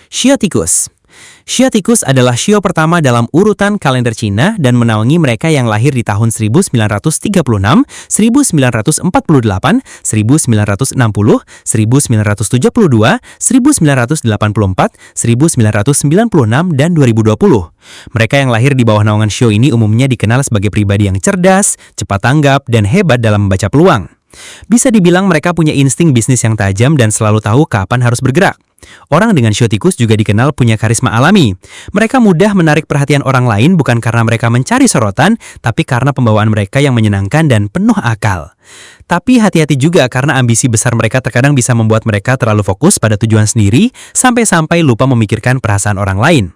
Shio tikus. Shio tikus adalah shio pertama dalam urutan kalender Cina dan menaungi mereka yang lahir di tahun 1936, 1948, 1960, 1972, 1984, 1996, dan 2020. Mereka yang lahir di bawah naungan shio ini umumnya dikenal sebagai pribadi yang cerdas, cepat tanggap, dan hebat dalam membaca peluang. Bisa dibilang mereka punya insting bisnis yang tajam dan selalu tahu kapan harus bergerak. Orang dengan shio tikus juga dikenal punya karisma alami. Mereka mudah menarik perhatian orang lain bukan karena mereka mencari sorotan, tapi karena pembawaan mereka yang menyenangkan dan penuh akal. Tapi hati-hati juga karena ambisi besar mereka terkadang bisa membuat mereka terlalu fokus pada tujuan sendiri, sampai-sampai lupa memikirkan perasaan orang lain.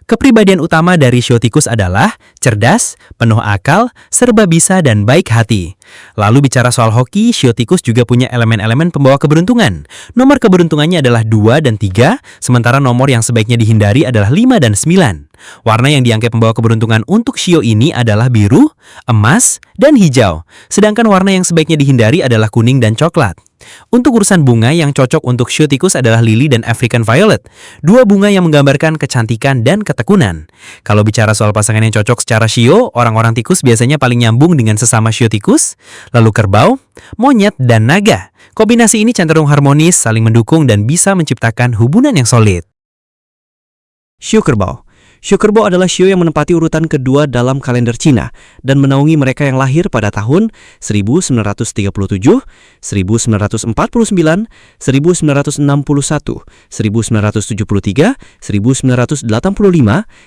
Kepribadian utama dari shio tikus adalah cerdas, penuh akal, serba bisa, dan baik hati. Lalu bicara soal hoki, shio tikus juga punya elemen-elemen pembawa keberuntungan. Nomor keberuntungannya adalah 2 dan 3, sementara nomor yang sebaiknya dihindari adalah 5 dan 9. Warna yang dianggap pembawa keberuntungan untuk shio ini adalah biru, emas, dan hijau. Sedangkan warna yang sebaiknya dihindari adalah kuning dan coklat. Untuk urusan bunga yang cocok untuk shio tikus adalah lily dan African violet. Dua bunga yang menggambarkan kecantikan dan ketekunan. Kalau bicara soal pasangan yang cocok secara shio, orang-orang tikus biasanya paling nyambung dengan sesama shio tikus, lalu kerbau, monyet, dan naga. Kombinasi ini cenderung harmonis, saling mendukung, dan bisa menciptakan hubungan yang solid. Shio kerbau. Shio kerbau adalah shio yang menempati urutan kedua dalam kalender Cina dan menaungi mereka yang lahir pada tahun 1937, 1949, 1961, 1973, 1975,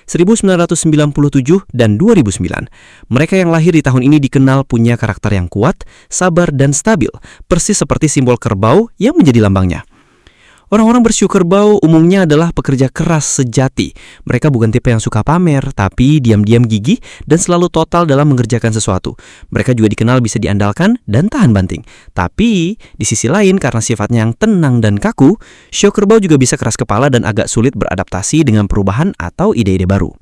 1997, dan 2009. Mereka yang lahir di tahun ini dikenal punya karakter yang kuat, sabar, dan stabil, persis seperti simbol kerbau yang menjadi lambangnya. Orang-orang bershio kerbau umumnya adalah pekerja keras sejati. Mereka bukan tipe yang suka pamer, tapi diam-diam gigih dan selalu total dalam mengerjakan sesuatu. Mereka juga dikenal bisa diandalkan dan tahan banting. Tapi, di sisi lain karena sifatnya yang tenang dan kaku, shio kerbau juga bisa keras kepala dan agak sulit beradaptasi dengan perubahan atau ide-ide baru.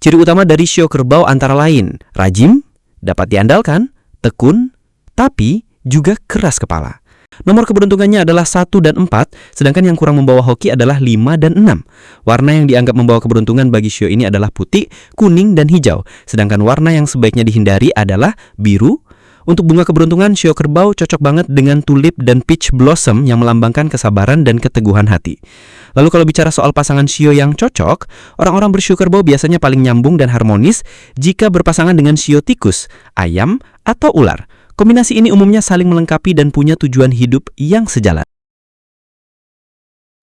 Ciri utama dari shio kerbau antara lain, rajin, dapat diandalkan, tekun, tapi juga keras kepala. Nomor keberuntungannya adalah 1 dan 4, sedangkan yang kurang membawa hoki adalah 5 dan 6. Warna yang dianggap membawa keberuntungan bagi shio ini adalah putih, kuning, dan hijau, sedangkan warna yang sebaiknya dihindari adalah biru. Untuk bunga keberuntungan, shio kerbau cocok banget dengan tulip dan peach blossom yang melambangkan kesabaran dan keteguhan hati. Lalu kalau bicara soal pasangan shio yang cocok, orang-orang bershio kerbau biasanya paling nyambung dan harmonis jika berpasangan dengan shio tikus, ayam, atau ular. Kombinasi ini umumnya saling melengkapi dan punya tujuan hidup yang sejalan.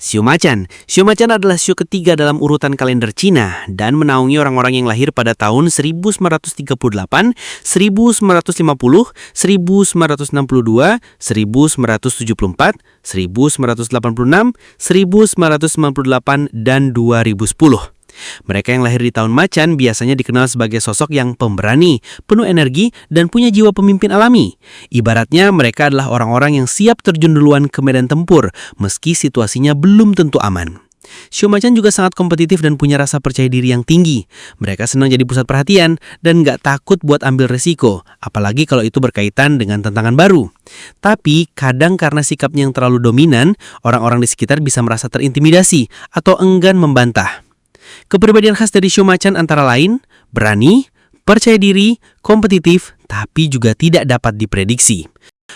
Shio macan. Shio macan adalah shio ketiga dalam urutan kalender Cina dan menaungi orang-orang yang lahir pada tahun 1938, 1950, 1962, 1974, 1986, 1998, 1998, dan 2010. Mereka yang lahir di tahun macan biasanya dikenal sebagai sosok yang pemberani, penuh energi, dan punya jiwa pemimpin alami. Ibaratnya mereka adalah orang-orang yang siap terjun duluan ke medan tempur, meski situasinya belum tentu aman. Shio macan juga sangat kompetitif dan punya rasa percaya diri yang tinggi. Mereka senang jadi pusat perhatian dan nggak takut buat ambil resiko, apalagi kalau itu berkaitan dengan tantangan baru. Tapi kadang karena sikapnya yang terlalu dominan, orang-orang di sekitar bisa merasa terintimidasi atau enggan membantah. Kepribadian khas dari shio macan antara lain berani, percaya diri, kompetitif, tapi juga tidak dapat diprediksi.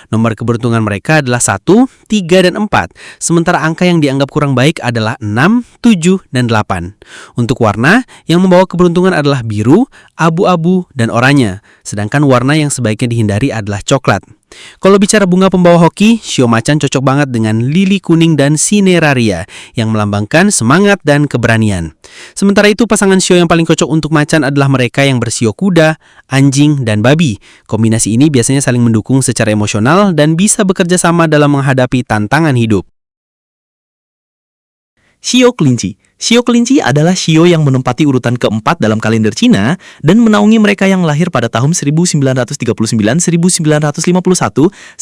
Nomor keberuntungan mereka adalah 1, 3, dan 4, sementara angka yang dianggap kurang baik adalah 6, 7, dan 8. Untuk warna, yang membawa keberuntungan adalah biru, abu-abu, dan oranye, sedangkan warna yang sebaiknya dihindari adalah coklat. Kalau bicara bunga pembawa hoki, shio macan cocok banget dengan lili kuning dan cineraria yang melambangkan semangat dan keberanian. Sementara itu pasangan shio yang paling cocok untuk macan adalah mereka yang bersio kuda, anjing, dan babi. Kombinasi ini biasanya saling mendukung secara emosional dan bisa bekerja sama dalam menghadapi tantangan hidup. Shio kelinci. Shio kelinci adalah shio yang menempati urutan keempat dalam kalender Cina dan menaungi mereka yang lahir pada tahun 1939, 1951,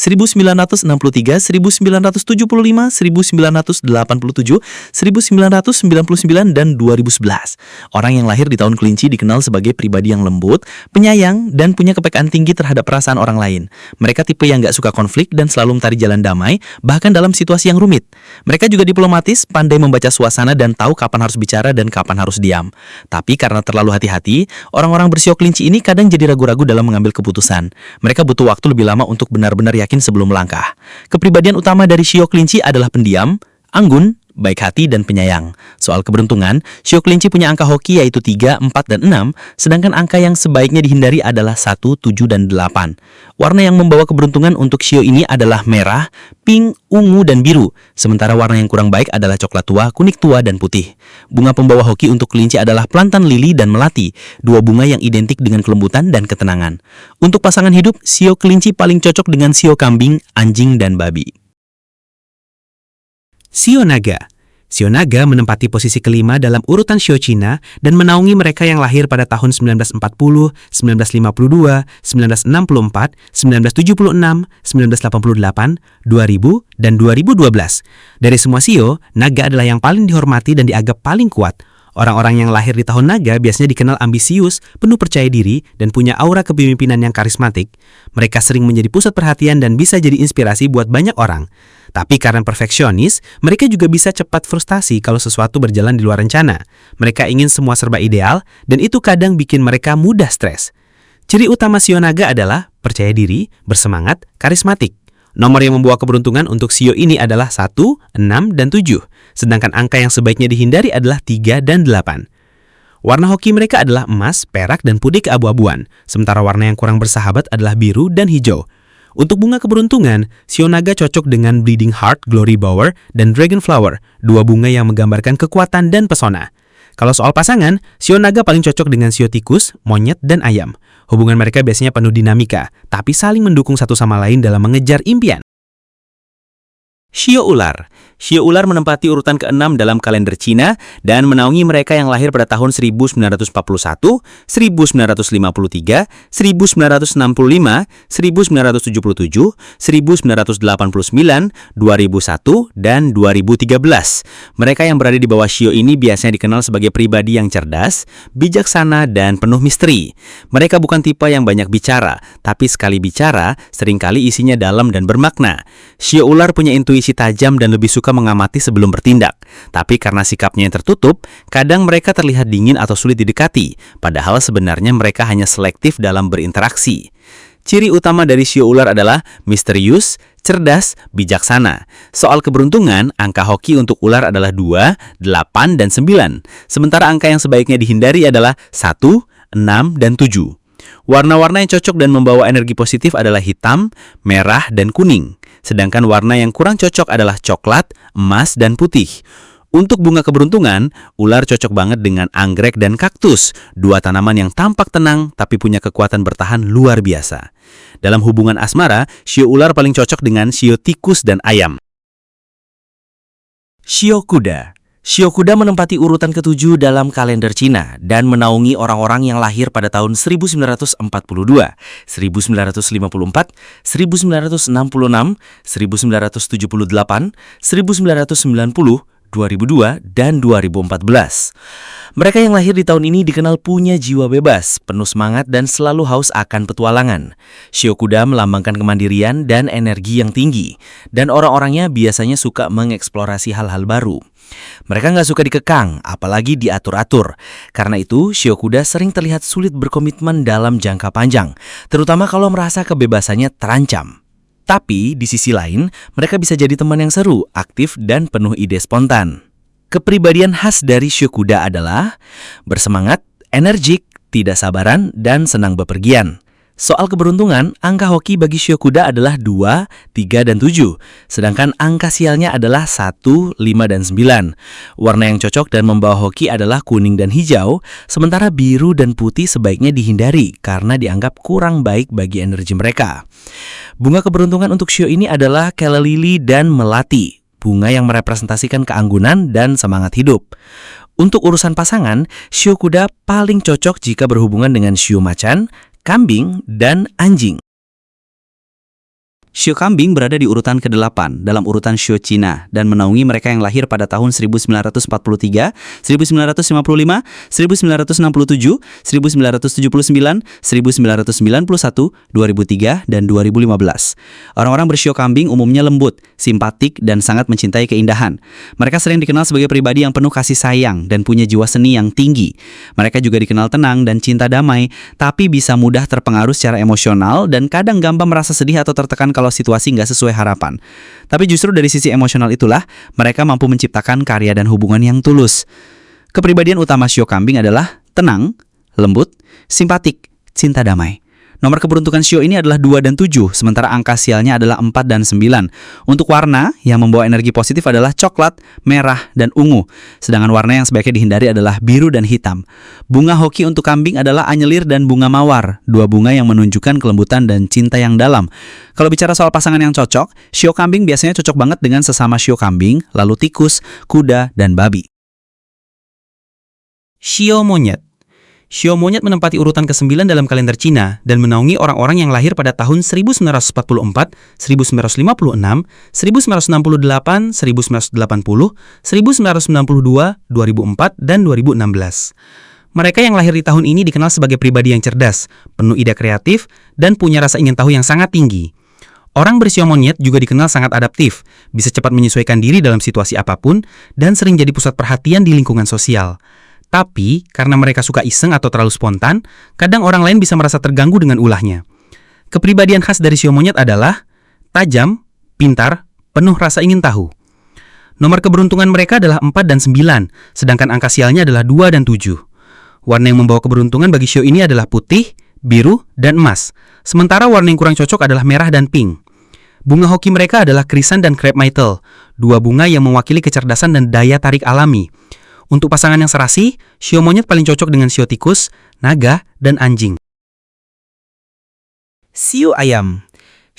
1963, 1975, 1977, 1987, 1999, dan 2011. Orang yang lahir di tahun kelinci dikenal sebagai pribadi yang lembut, penyayang, dan punya kepekaan tinggi terhadap perasaan orang lain. Mereka tipe yang gak suka konflik dan selalu mencari jalan damai, bahkan dalam situasi yang rumit. Mereka juga diplomatis, pandai membaca suasana, dan tahu kapan harus bicara dan kapan harus diam. Tapi karena terlalu hati-hati, orang-orang bersio kelinci ini kadang jadi ragu-ragu dalam mengambil keputusan. Mereka butuh waktu lebih lama untuk benar-benar yakin sebelum melangkah. Kepribadian utama dari shio kelinci adalah pendiam, anggun, baik hati, dan penyayang. Soal keberuntungan, shio kelinci punya angka hoki yaitu 3, 4, dan 6, sedangkan angka yang sebaiknya dihindari adalah 1, 7, dan 8. Warna yang membawa keberuntungan untuk shio ini adalah merah, pink, ungu, dan biru, sementara warna yang kurang baik adalah coklat tua, kuning tua, dan putih. Bunga pembawa hoki untuk kelinci adalah plantan lili dan melati, dua bunga yang identik dengan kelembutan dan ketenangan. Untuk pasangan hidup, shio kelinci paling cocok dengan shio kambing, anjing, dan babi. Shio naga. Shio naga menempati posisi kelima dalam urutan shio Cina dan menaungi mereka yang lahir pada tahun 1940, 1952, 1964, 1976, 1988, 2000, dan 2012. Dari semua shio, naga adalah yang paling dihormati dan dianggap paling kuat. Orang-orang yang lahir di tahun naga biasanya dikenal ambisius, penuh percaya diri, dan punya aura kepemimpinan yang karismatik. Mereka sering menjadi pusat perhatian dan bisa jadi inspirasi buat banyak orang. Tapi karena perfeksionis, mereka juga bisa cepat frustasi kalau sesuatu berjalan di luar rencana. Mereka ingin semua serba ideal, dan itu kadang bikin mereka mudah stres. Ciri utama shio naga adalah percaya diri, bersemangat, karismatik. Nomor yang membawa keberuntungan untuk shio ini adalah 1, 6, dan 7. Sedangkan angka yang sebaiknya dihindari adalah 3 dan 8. Warna hoki mereka adalah emas, perak, dan putih keabu-abuan. Sementara warna yang kurang bersahabat adalah biru dan hijau. Untuk bunga keberuntungan, shio naga cocok dengan Bleeding Heart, Glory Bower, dan Dragon Flower, dua bunga yang menggambarkan kekuatan dan pesona. Kalau soal pasangan, shio naga paling cocok dengan shio tikus, monyet, dan ayam. Hubungan mereka biasanya penuh dinamika, tapi saling mendukung satu sama lain dalam mengejar impian. Shio ular. Shio ular menempati urutan ke-6 dalam kalender Cina dan menaungi mereka yang lahir pada tahun 1941, 1953, 1965, 1977, 1989, 2001, dan 2013. Mereka yang berada di bawah shio ini biasanya dikenal sebagai pribadi yang cerdas, bijaksana, dan penuh misteri. Mereka bukan tipe yang banyak bicara, tapi sekali bicara, seringkali isinya dalam dan bermakna. Shio ular punya intuisi tajam dan lebih suka mengamati sebelum bertindak. Tapi karena sikapnya yang tertutup, kadang mereka terlihat dingin atau sulit didekati, padahal sebenarnya mereka hanya selektif dalam berinteraksi. Ciri utama dari shio ular adalah misterius, cerdas, bijaksana. Soal keberuntungan, angka hoki untuk ular adalah 2, 8, dan 9. Sementara angka yang sebaiknya dihindari adalah 1, 6, dan 7. Warna-warna yang cocok dan membawa energi positif adalah hitam, merah, dan kuning. Sedangkan warna yang kurang cocok adalah coklat, emas, dan putih. Untuk bunga keberuntungan, ular cocok banget dengan anggrek dan kaktus, dua tanaman yang tampak tenang tapi punya kekuatan bertahan luar biasa. Dalam hubungan asmara, shio ular paling cocok dengan shio tikus dan ayam. Shio kuda. Shio kuda menempati urutan ke-7 dalam kalender Cina dan menaungi orang-orang yang lahir pada tahun 1942, 1954, 1966, 1978, 1990, 2002, dan 2014. Mereka yang lahir di tahun ini dikenal punya jiwa bebas, penuh semangat, dan selalu haus akan petualangan. Shio kuda melambangkan kemandirian dan energi yang tinggi, dan orang-orangnya biasanya suka mengeksplorasi hal-hal baru. Mereka nggak suka dikekang, apalagi diatur-atur. Karena itu, shio kuda sering terlihat sulit berkomitmen dalam jangka panjang, terutama kalau merasa kebebasannya terancam. Tapi, di sisi lain, mereka bisa jadi teman yang seru, aktif, dan penuh ide spontan. Kepribadian khas dari shio kuda adalah bersemangat, energik, tidak sabaran, dan senang bepergian. Soal keberuntungan, angka hoki bagi shio kuda adalah 2, 3, dan 7. Sedangkan angka sialnya adalah 1, 5, dan 9. Warna yang cocok dan membawa hoki adalah kuning dan hijau, sementara biru dan putih sebaiknya dihindari karena dianggap kurang baik bagi energi mereka. Bunga keberuntungan untuk shio ini adalah calla lili dan melati, bunga yang merepresentasikan keanggunan dan semangat hidup. Untuk urusan pasangan, shio kuda paling cocok jika berhubungan dengan shio macan, kambing, dan anjing. Shio kambing berada di urutan ke-8 dalam urutan shio Cina dan menaungi mereka yang lahir pada tahun 1943, 1955, 1967, 1979, 1991, 2003, dan 2015. Orang-orang bershio kambing umumnya lembut, simpatik, dan sangat mencintai keindahan. Mereka sering dikenal sebagai pribadi yang penuh kasih sayang dan punya jiwa seni yang tinggi. Mereka juga dikenal tenang dan cinta damai, tapi bisa mudah terpengaruh secara emosional dan kadang gampang merasa sedih atau tertekan kalau situasi nggak sesuai harapan. Tapi justru dari sisi emosional itulah mereka mampu menciptakan karya dan hubungan yang tulus. Kepribadian utama shio kambing adalah tenang, lembut, simpatik, cinta damai. Nomor keberuntungan shio ini adalah 2 dan 7, sementara angka sialnya adalah 4 dan 9. Untuk warna yang membawa energi positif adalah coklat, merah, dan ungu. Sedangkan warna yang sebaiknya dihindari adalah biru dan hitam. Bunga hoki untuk kambing adalah anyelir dan bunga mawar, 2 bunga yang menunjukkan kelembutan dan cinta yang dalam. Kalau bicara soal pasangan yang cocok, shio kambing biasanya cocok banget dengan sesama shio kambing, lalu tikus, kuda, dan babi. Shio monyet. Shio monyet menempati urutan ke-9 dalam kalender Cina dan menaungi orang-orang yang lahir pada tahun 1944, 1956, 1968, 1980, 1992, 2004, dan 2016. Mereka yang lahir di tahun ini dikenal sebagai pribadi yang cerdas, penuh ide kreatif, dan punya rasa ingin tahu yang sangat tinggi. Orang bersio monyet juga dikenal sangat adaptif, bisa cepat menyesuaikan diri dalam situasi apapun, dan sering jadi pusat perhatian di lingkungan sosial. Tapi, karena mereka suka iseng atau terlalu spontan, kadang orang lain bisa merasa terganggu dengan ulahnya. Kepribadian khas dari shio monyet adalah tajam, pintar, penuh rasa ingin tahu. Nomor keberuntungan mereka adalah 4 dan 9, sedangkan angka sialnya adalah 2 dan 7. Warna yang membawa keberuntungan bagi shio ini adalah putih, biru, dan emas. Sementara warna yang kurang cocok adalah merah dan pink. Bunga hoki mereka adalah krisan dan crepe myrtle, 2 bunga yang mewakili kecerdasan dan daya tarik alami. Untuk pasangan yang serasi, shio monyet paling cocok dengan shio tikus, naga, dan anjing. Shio ayam.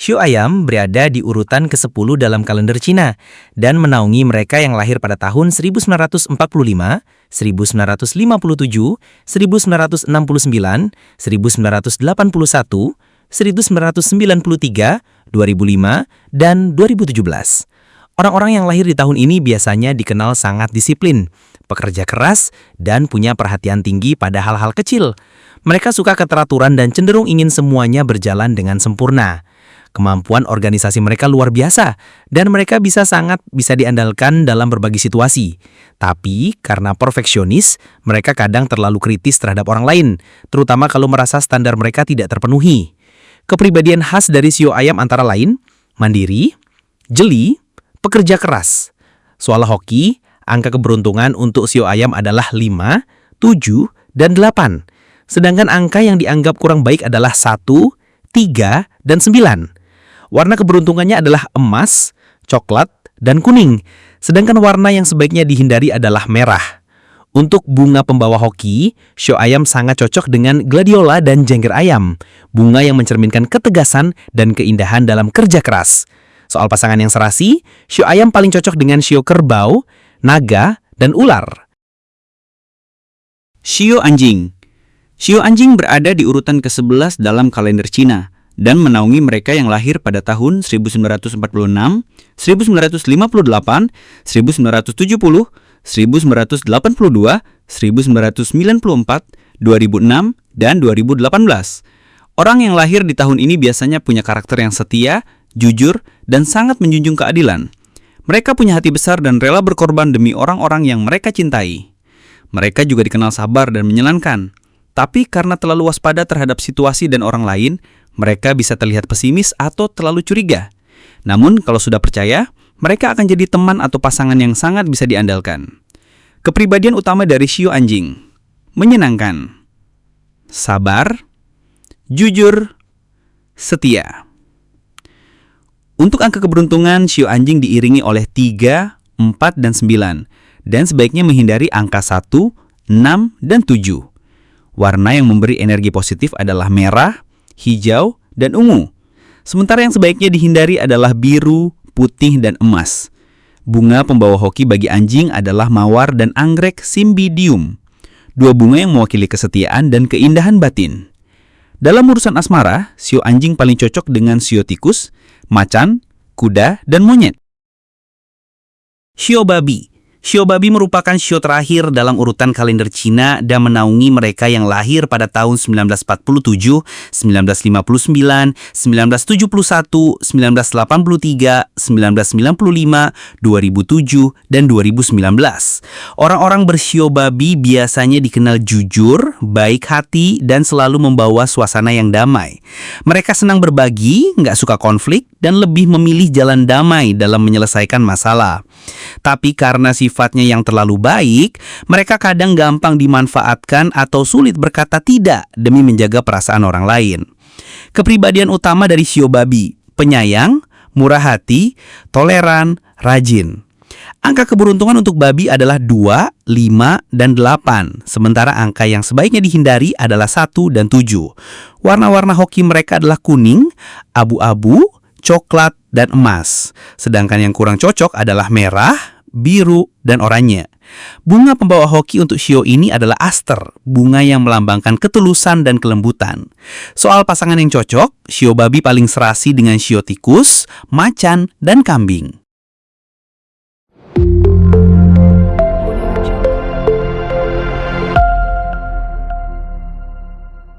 Shio ayam berada di urutan ke-10 dalam kalender Cina dan menaungi mereka yang lahir pada tahun 1945, 1957, 1969, 1981, 1993, 2005, dan 2017. Orang-orang yang lahir di tahun ini biasanya dikenal sangat disiplin, pekerja keras, dan punya perhatian tinggi pada hal-hal kecil. Mereka suka keteraturan dan cenderung ingin semuanya berjalan dengan sempurna. Kemampuan organisasi mereka luar biasa, dan mereka sangat bisa diandalkan dalam berbagai situasi. Tapi, karena perfeksionis, mereka kadang terlalu kritis terhadap orang lain, terutama kalau merasa standar mereka tidak terpenuhi. Kepribadian khas dari shio ayam antara lain, mandiri, jeli, pekerja keras. Soal hoki, angka keberuntungan untuk shio ayam adalah 5, 7, dan 8. Sedangkan angka yang dianggap kurang baik adalah 1, 3, dan 9. Warna keberuntungannya adalah emas, coklat, dan kuning. Sedangkan warna yang sebaiknya dihindari adalah merah. Untuk bunga pembawa hoki, shio ayam sangat cocok dengan gladiola dan jengger ayam. Bunga yang mencerminkan ketegasan dan keindahan dalam kerja keras. Soal pasangan yang serasi, shio ayam paling cocok dengan shio kerbau, naga, dan ular. Shio anjing. Shio anjing berada di urutan ke-11 dalam kalender Cina dan menaungi mereka yang lahir pada tahun 1946, 1958, 1970, 1982, 1994, 2006, dan 2018. Orang yang lahir di tahun ini biasanya punya karakter yang setia, jujur, dan sangat menjunjung keadilan. Mereka punya hati besar dan rela berkorban demi orang-orang yang mereka cintai. Mereka juga dikenal sabar dan menyenangkan. Tapi karena terlalu waspada terhadap situasi dan orang lain, mereka bisa terlihat pesimis atau terlalu curiga. Namun kalau sudah percaya, mereka akan jadi teman atau pasangan yang sangat bisa diandalkan. Kepribadian utama dari shio anjing: menyenangkan, sabar, jujur, setia. Untuk angka keberuntungan, shio anjing diiringi oleh 3, 4, dan 9, dan sebaiknya menghindari angka 1, 6, dan 7. Warna yang memberi energi positif adalah merah, hijau, dan ungu. Sementara yang sebaiknya dihindari adalah biru, putih, dan emas. Bunga pembawa hoki bagi anjing adalah mawar dan anggrek cymbidium. Dua bunga yang mewakili kesetiaan dan keindahan batin. Dalam urusan asmara, sio anjing paling cocok dengan sio tikus, macan, kuda, dan monyet. Shio babi. Shio babi merupakan shio terakhir dalam urutan kalender Cina dan menaungi mereka yang lahir pada tahun 1947, 1959, 1971, 1983, 1995, 2007, dan 2019. Orang-orang bershio babi biasanya dikenal jujur, baik hati, dan selalu membawa suasana yang damai. Mereka senang berbagi, nggak suka konflik, dan lebih memilih jalan damai dalam menyelesaikan masalah. Tapi karena sifatnya yang terlalu baik, mereka kadang gampang dimanfaatkan atau sulit berkata tidak demi menjaga perasaan orang lain. Kepribadian utama dari shio babi: penyayang, murah hati, toleran, rajin. Angka keberuntungan untuk babi adalah 2, 5, dan 8, sementara angka yang sebaiknya dihindari adalah 1 dan 7. Warna-warna hoki mereka adalah kuning, abu-abu, coklat, dan emas. Sedangkan yang kurang cocok adalah merah, biru, dan oranye. Bunga pembawa hoki untuk shio ini adalah aster, bunga yang melambangkan ketulusan dan kelembutan. Soal pasangan yang cocok, shio babi paling serasi dengan shio tikus, macan, dan kambing.